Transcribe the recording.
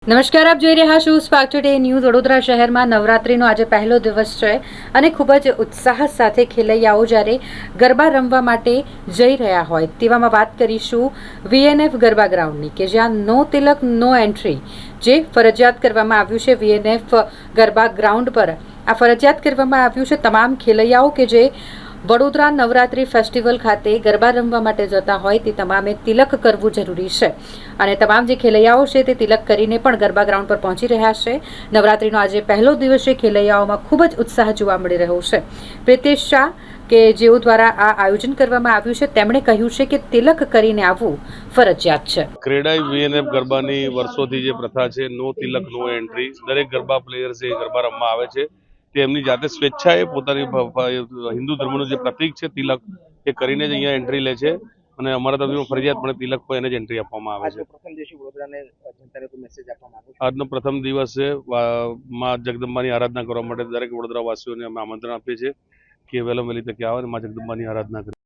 નમસ્કાર, આપ જોઈ રહ્યા છો સ્પાર્ક ટુડે ન્યૂઝ। વડોદરા શહેરમાં નવરાત્રિનો આજે પહેલો દિવસ છે અને ખૂબ જ ઉત્સાહ સાથે ખેલૈયાઓ જ્યારે ગરબા રમવા માટે જઈ રહ્યા હોય તેવામાં વાત કરીશું વીએનએફ ગરબા ગ્રાઉન્ડની કે જ્યાં નો તિલક નો એન્ટ્રી જે ફરજિયાત કરવામાં આવ્યું છે। વીએનએફ ગરબા ગ્રાઉન્ડ પર આ ફરજિયાત કરવામાં આવ્યું છે તમામ ખેલૈયાઓ કે જે વડોદરા નવરાત્રિ ફેસ્ટિવલ ખાતે ગરબા રમવા માટે જતા હોય તે તમામે તિલક કરવું જરૂરી છે અને તમામ જે ખેલૈયાઓ છે તે તિલક કરીને પણ ગરબા ગ્રાઉન્ડ પર પહોંચી રહ્યા છે। નવરાત્રિનો આજે પહેલો દિવસ છે, ખેલૈયાઓમાં ખૂબ જ ઉત્સાહ જોવા મળી રહ્યો છે। પ્રિતેશ શાહ કે જેઓ દ્વારા આ આયોજન કરવામાં આવ્યું છે તેમણે કહ્યું છે કે તિલક કરીને આવવું ફરજિયાત છે। ક્રેડાઈ વીએનએફ ગરબાની વર્ષોથી જે પ્રથા છે નો તિલક નો એન્ટ્રી, દરેક ગરબા પ્લેયર છે ગરબા રમવા આવે છે તે એમની જાતે સ્વેચ્છાએ પોતાની હિન્દુ ધર્મનું જે પ્રતીક છે તિલક એ કરીને જ અહીંયા એન્ટ્રી લે છે અને અમારા તરફથી ફરજિયાતપણે તિલક પર એને જ એન્ટ્રી આપવામાં આવે છે। આજનો પ્રથમ દિવસ છે, માં જગદંબાની આરાધના કરવા માટે દરેક વડોદરા વાસીઓને અમે આમંત્રણ આપીએ છીએ કે વહેલામાં વહેલી તકે આવે અને માં જગદંબાની આરાધના કરીએ।